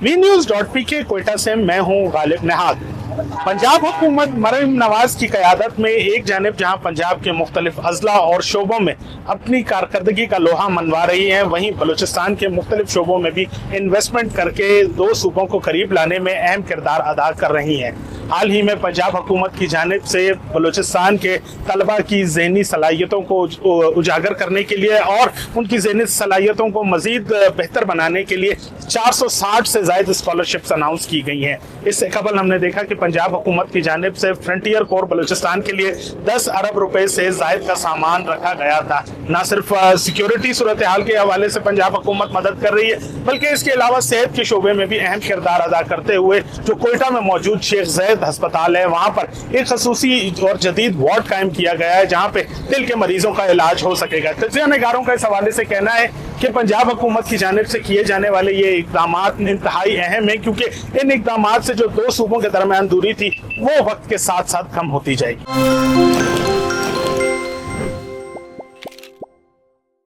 VNews.pk Quetta से मैं हूं गालिब निहाद। पंजाब हुकूमत मरीम नवाज की क़यादत में एक जानिब जहां पंजाब के मुख्तलिफ अजला और शोबों में अपनी कारकर्दगी का लोहा मनवा रही है, वहीं बलूचिस्तान के मुख्तलिफ शोबों में भी इन्वेस्टमेंट करके दो सूबों को करीब लाने में अहम किरदार अदा कर रही हैं। हाल ही में पंजाब हुकूमत की जानिब से बलूचिस्तान के तलबा की ज़हनी सलाहियतों को उजागर करने के लिए और उनकी ज़हनी सलाहियतों को मज़ीद बेहतर बनाने के लिए 460 से ज़ायद स्कॉलरशिप्स अनाउंस की गई हैं। इससे कबल हमने देखा कि पंजाब हुकूमत की जानिब से फ्रंटियर कोर बलूचिस्तान के लिए 10 अरब रुपए से ज़ायद का सामान रखा गया था। न सिर्फ सिक्योरिटी सूरत हाल के हवाले से पंजाब हुकूमत मदद कर रही है, बल्कि इसके अलावा सेहत के शोबे में भी अहम किरदार अदा करते हुए जो कोयटा में मौजूद शेख ज़ैद अस्पताल है, वहाँ पर एक खसूसी और जदीद वार्ड कायम किया गया है जहाँ पे दिल के मरीजों का इलाज हो सकेगा। तज्ज़िया निगारों का इस हवाले से कहना है कि पंजाब हुकूमत की जानिब से किए जाने वाले ये इक़दामात इंतहाई अहम है, क्योंकि इन इक़दामात से जो दो सूबों के दरमियान दूरी थी वो वक्त के साथ साथ कम होती जाएगी।